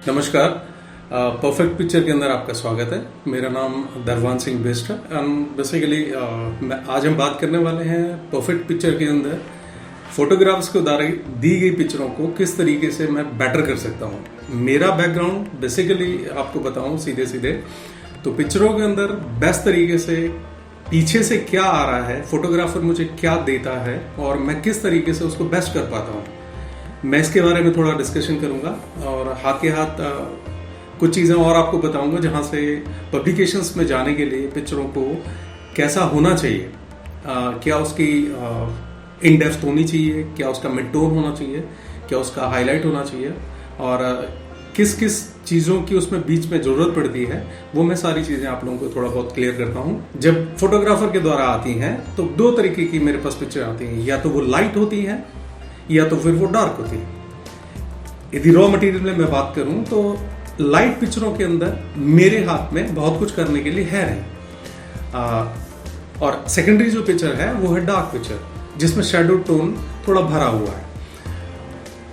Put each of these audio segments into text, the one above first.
नमस्कार। Perfect picture के अंदर आपका स्वागत है। मेरा नाम दरवान सिंह बेस्ट है एंड बेसिकली आज हम बात करने वाले हैं परफेक्ट पिक्चर के अंदर फोटोग्राफ्स को दी गई पिक्चरों को किस तरीके से मैं बेटर कर सकता हूँ। मेरा बैकग्राउंड बेसिकली आपको बताऊँ सीधे सीधे तो पिक्चरों के अंदर बेस्ट तरीके से पीछे से क्या आ रहा है, फोटोग्राफर मुझे क्या देता है और मैं किस तरीके से उसको बेस्ट कर पाता हूँ, मैं इसके बारे में थोड़ा डिस्कशन करूंगा और हाथ के हाथ कुछ चीज़ें और आपको बताऊंगा जहां से पब्लिकेशंस में जाने के लिए पिक्चरों को कैसा होना चाहिए, क्या उसकी इन डेप्थ होनी चाहिए, क्या उसका मिड टोन होना चाहिए, क्या उसका हाईलाइट होना चाहिए और किस किस चीज़ों की उसमें बीच में ज़रूरत पड़ती है, वो मैं सारी चीज़ें आप लोगों को थोड़ा बहुत क्लियर करता हूँ। जब फोटोग्राफर के द्वारा आती हैं तो दो तरीके की मेरे पास पिक्चर आती हैं, या तो वो लाइट होती हैं या तो फिर वो डार्क होती है। यदि रॉ मटेरियल में मैं बात करूं तो लाइट पिक्चरों के अंदर मेरे हाथ में बहुत कुछ करने के लिए है नहीं, और सेकेंडरी जो पिक्चर है वो है डार्क पिक्चर जिसमें शेडो टोन थोड़ा भरा हुआ है।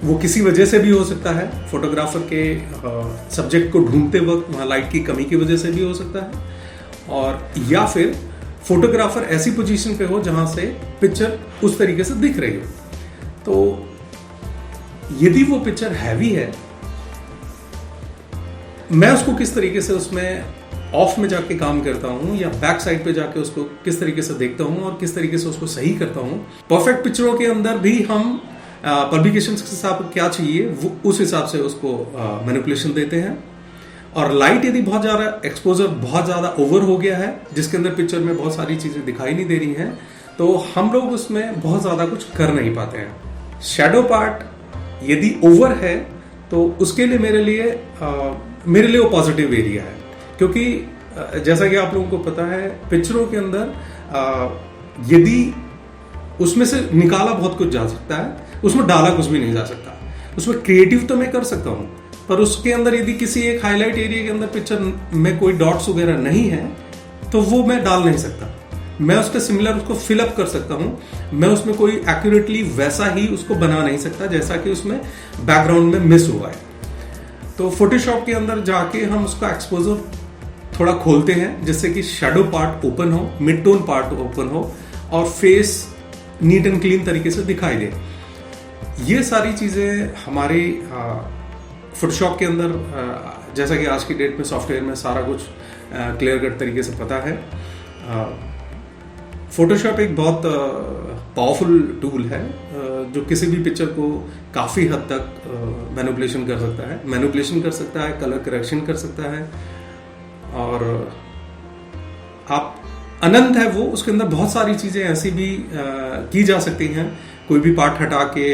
वो किसी वजह से भी हो सकता है, फोटोग्राफर के सब्जेक्ट को ढूंढते वक्त वहां लाइट की कमी की वजह से भी हो सकता है, और या फिर फोटोग्राफर ऐसी पोजीशन पे हो जहां से पिक्चर उस तरीके से दिख रही हो। तो यदि वो पिक्चर हैवी है, मैं उसको किस तरीके से उसमें ऑफ में जाके काम करता हूं या बैक साइड पे जाके उसको किस तरीके से देखता हूं और किस तरीके से उसको सही करता हूं। परफेक्ट पिक्चरों के अंदर भी हम पब्लिकेशन के हिसाब क्या चाहिए वो उस हिसाब से उसको मैनिपुलेशन देते हैं। और लाइट यदि बहुत ज्यादा एक्सपोजर बहुत ज्यादा ओवर हो गया है जिसके अंदर पिक्चर में बहुत सारी चीजें दिखाई नहीं दे रही हैं, तो हम लोग उसमें बहुत ज्यादा कुछ कर नहीं पाते हैं। शैडो पार्ट यदि ओवर है तो उसके लिए मेरे लिए वो पॉजिटिव एरिया है, क्योंकि जैसा कि आप लोगों को पता है पिक्चरों के अंदर यदि उसमें से निकाला बहुत कुछ जा सकता है, उसमें डाला कुछ भी नहीं जा सकता। उसमें क्रिएटिव तो मैं कर सकता हूं, पर उसके अंदर यदि किसी एक हाईलाइट एरिया के अंदर पिक्चर में कोई डॉट्स वगैरह नहीं है तो वो मैं डाल नहीं सकता। मैं उसके सिमिलर उसको फिलअप कर सकता हूं, मैं उसमें कोई एक्यूरेटली वैसा ही उसको बना नहीं सकता जैसा कि उसमें बैकग्राउंड में मिस हुआ है। तो फोटोशॉप के अंदर जाके हम उसका एक्सपोजर थोड़ा खोलते हैं जिससे कि शैडो पार्ट ओपन हो, मिड टोन पार्ट ओपन हो और फेस नीट एंड क्लीन तरीके से दिखाई दे। ये सारी चीजें हमारे फोटोशॉप के अंदर जैसा कि आज की डेट में सॉफ्टवेयर में सारा कुछ क्लियर कट तरीके से पता है। फोटोशॉप एक बहुत पावरफुल टूल है जो किसी भी पिक्चर को काफ़ी हद तक मैनिपुलेशन कर सकता है, कलर करेक्शन कर सकता है, और आप अनंत है वो, उसके अंदर बहुत सारी चीज़ें ऐसी भी की जा सकती हैं। कोई भी पार्ट हटा के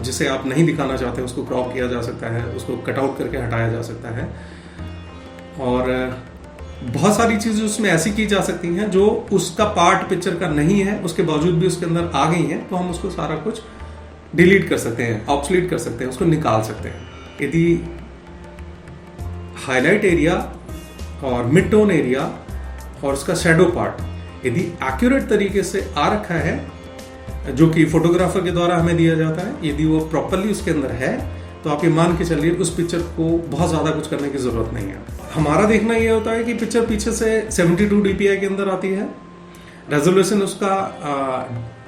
जिसे आप नहीं दिखाना चाहते उसको क्रॉप किया जा सकता है, उसको कटआउट करके हटाया जा सकता है, और बहुत सारी चीजें उसमें ऐसी की जा सकती हैं जो उसका पार्ट पिक्चर का नहीं है, उसके बावजूद भी उसके अंदर आ गई हैं, तो हम उसको सारा कुछ डिलीट कर सकते हैं, ऑब्सोलीट कर सकते हैं, उसको निकाल सकते हैं। यदि हाईलाइट एरिया और मिड टोन एरिया और उसका शैडो पार्ट यदि एक्यूरेट तरीके से आ रखा है जो कि फोटोग्राफर के द्वारा हमें दिया जाता है, यदि वो प्रॉपरली उसके अंदर है तो आप ये मान के चलिए उस पिक्चर को बहुत ज्यादा कुछ करने की जरूरत नहीं है। हमारा देखना ये होता है कि पिक्चर पीछे से 72 DPI के अंदर आती है, रेजोल्यूशन उसका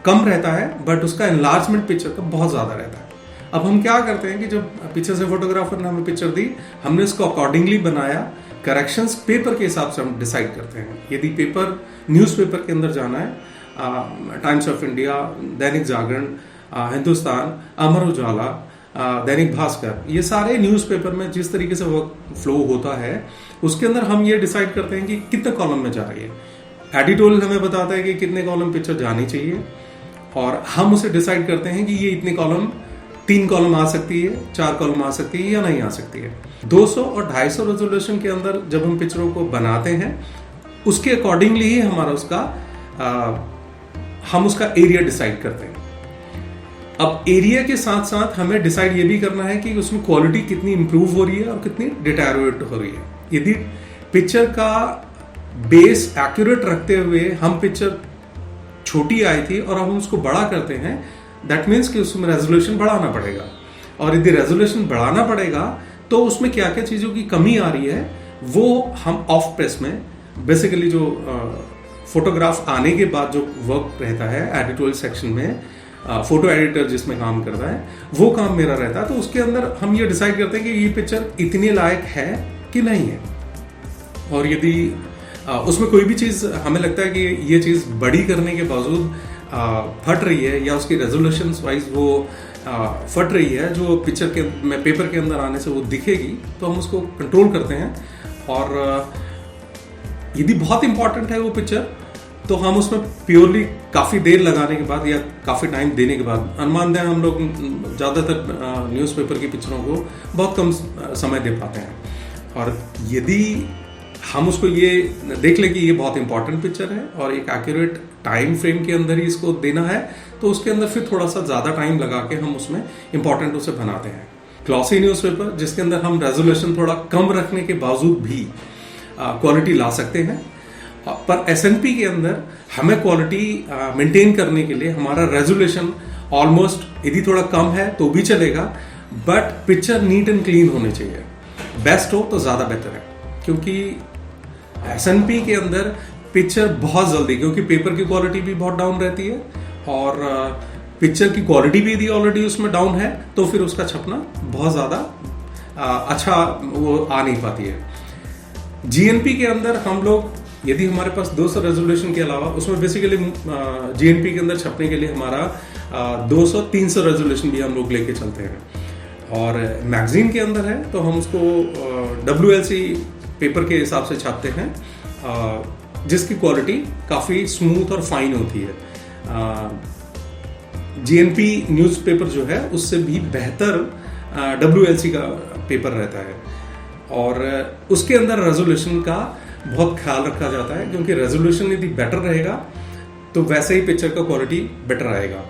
कम रहता है बट उसका एनलार्जमेंट पिक्चर का बहुत ज्यादा रहता है। अब हम क्या करते हैं कि जब पीछे से फोटोग्राफर ने हमें पिक्चर दी, हमने उसको अकॉर्डिंगली बनाया, करेक्शंस पेपर के हिसाब से हम डिसाइड करते हैं। यदि पेपर न्यूज़पेपर के अंदर जाना है, times of India, Dainik Jagran, Hindustan, Amar Ujala, Dainik Bhaskar, ये सारे न्यूज़पेपर में जिस तरीके से वर्क फ्लो होता है उसके अंदर हम ये डिसाइड करते हैं कि कितने कॉलम में जा रही है। एडिटोरियल हमें बताता है कि कितने कॉलम पिक्चर जानी चाहिए, और हम उसे डिसाइड करते हैं कि ये इतने कॉलम, 3 कॉलम आ सकती है, 4 कॉलम आ सकती है या नहीं आ सकती है। 200 और 250 रेजोल्यूशन के अंदर जब हम पिक्चरों को बनाते हैं उसके अकॉर्डिंगली ही हम उसका एरिया डिसाइड करते हैं। अब एरिया के साथ साथ हमें डिसाइड ये भी करना है कि उसमें क्वालिटी कितनी इंप्रूव हो रही है और कितनी डिटेरियोरेट हो रही है। यदि पिक्चर का बेस एक्यूरेट रखते हुए हम पिक्चर छोटी आई थी और हम उसको बड़ा करते हैं, दैट मीन्स कि उसमें रेजोल्यूशन बढ़ाना पड़ेगा, और यदि रेजोल्यूशन बढ़ाना पड़ेगा तो उसमें क्या क्या चीज़ों की कमी आ रही है वो हम ऑफ प्रेस में बेसिकली जो फोटोग्राफ आने के बाद जो वर्क रहता है एडिटोरियल सेक्शन में, फोटो एडिटर जिसमें काम करता है वो काम मेरा रहता है। तो उसके अंदर हम ये डिसाइड करते हैं कि ये पिक्चर इतने लायक है कि नहीं है, और यदि उसमें कोई भी चीज़ हमें लगता है कि ये चीज़ बड़ी करने के बावजूद फट रही है या उसकी रेजोल्यूशन वाइज वो फट रही है जो पिक्चर के में पेपर के अंदर आने से वो दिखेगी, तो हम उसको कंट्रोल करते हैं। और यदि बहुत इंपॉर्टेंट है वो पिक्चर तो हम उसमें प्योरली काफ़ी देर लगाने के बाद या काफ़ी टाइम देने के बाद, अनुमान दें हम लोग ज़्यादातर न्यूज़पेपर की पिक्चरों को बहुत कम समय दे पाते हैं। और यदि हम उसको ये देख लें कि ये बहुत इंपॉर्टेंट पिक्चर है और एक एक्यूरेट टाइम फ्रेम के अंदर ही इसको देना है, तो उसके अंदर फिर थोड़ा सा ज़्यादा टाइम लगा के हम उसमें इंपॉर्टेंट उसे बनाते हैं। ग्लॉसी न्यूज़पेपर जिसके अंदर हम रेजोल्यूशन थोड़ा कम रखने के बावजूद भी क्वालिटी ला सकते हैं, पर एसएनपी के अंदर हमें क्वालिटी मेंटेन करने के लिए हमारा रेजोल्यूशन ऑलमोस्ट यदि थोड़ा कम है तो भी चलेगा, but picture neat and clean होनी चाहिए। बेस्ट हो तो ज़्यादा बेहतर है, क्योंकि एसएनपी के अंदर पिक्चर बहुत जल्दी, क्योंकि पेपर की क्वालिटी भी बहुत डाउन रहती है और पिक्चर की क्वालिटी भी यदि ऑलरेडी उसमें डाउन है तो फिर उसका छपना बहुत ज़्यादा अच्छा वो आ नहीं पाती है। जीएनपी के अंदर हम लोग यदि हमारे पास 200 रेजोल्यूशन के अलावा उसमें बेसिकली जीएनपी के अंदर छपने के लिए हमारा 200-300 रेजोल्यूशन भी हम लोग लेके चलते हैं। और मैगजीन के अंदर है तो हम उसको WLC पेपर के हिसाब से छापते हैं, जिसकी क्वालिटी काफ़ी स्मूथ और फाइन होती है। जीएनपी न्यूज़पेपर जो है उससे भी बेहतर WLC का पेपर रहता है, और उसके अंदर रेजोल्यूशन का बहुत ख्याल रखा जाता है, क्योंकि रेजोल्यूशन यदि बेटर रहेगा तो वैसे ही पिक्चर का क्वालिटी बेटर आएगा।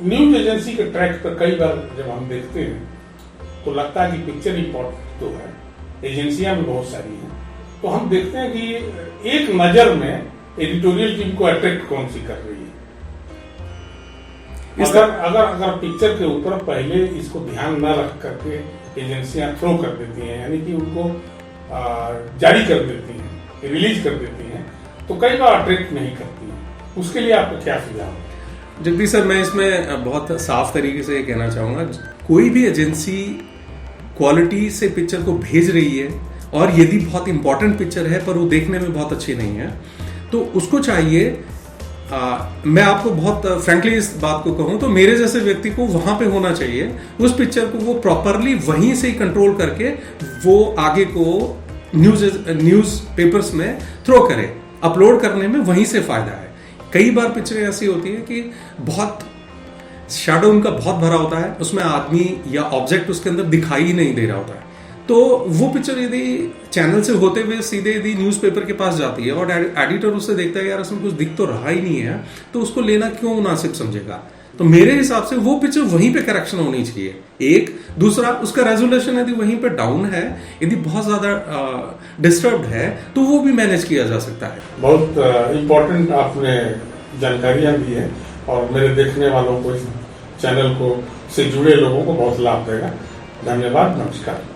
न्यूज एजेंसी के ट्रैक पर कई बार जब हम देखते हैं तो लगता है कि पिक्चर इंपॉर्टेंट तो है, एजेंसियां भी बहुत सारी हैं, तो हम देखते हैं कि एक नजर में एडिटोरियल टीम को अट्रैक्ट कौन सी कर रही है। अगर पिक्चर के ऊपर पहले इसको ध्यान न रख करके एजेंसियां थ्रो कर देती हैं, यानी कि उनको जारी कर देती हैं, रिलीज कर देती हैं, तो कई बार अट्रैक्ट नहीं करती हैं। उसके लिए आपको क्या सुझाव? जगदीश सर, मैं इसमें बहुत साफ तरीके से कहना चाहूँगा, कोई भी एजेंसी क्वालिटी से पिक्चर को भेज रही है और यदि बहुत इंपॉर्टेंट पिक्चर है पर वो देखने में बहुत अच्छी नहीं है, तो उसको चाहिए, मैं आपको बहुत फ्रैंकली इस बात को कहूँ तो मेरे जैसे व्यक्ति को वहाँ पे होना चाहिए, उस पिक्चर को वो प्रॉपरली वहीं से ही कंट्रोल करके वो आगे को न्यूज़ पेपर्स में थ्रो करे। अपलोड करने में वहीं से फायदा है। कई बार पिक्चरें ऐसी होती है कि बहुत शैडो उनका बहुत भरा होता है, उसमें आदमी या ऑब्जेक्ट उसके अंदर दिखाई ही नहीं दे रहा होता है, तो वो पिक्चर यदि चैनल से होते हुए सीधे यदि न्यूज़पेपर के पास जाती है और एडिटर उससे देखता है यार इसमें कुछ दिख तो रहा ही नहीं है, तो उसको लेना क्यों मुनासिब समझेगा। तो मेरे हिसाब से वो पिक्चर वहीं पे करेक्शन होनी चाहिए। एक दूसरा, उसका रेजोल्यूशन यदि वहीं पे डाउन है, यदि बहुत ज्यादा डिस्टर्ब्ड है, तो वो भी मैनेज किया जा सकता है। बहुत इम्पोर्टेंट आपने जानकारियां दी है और मेरे देखने वालों को, इस चैनल को से जुड़े लोगों को बहुत लाभ देगा। धन्यवाद, नमस्कार।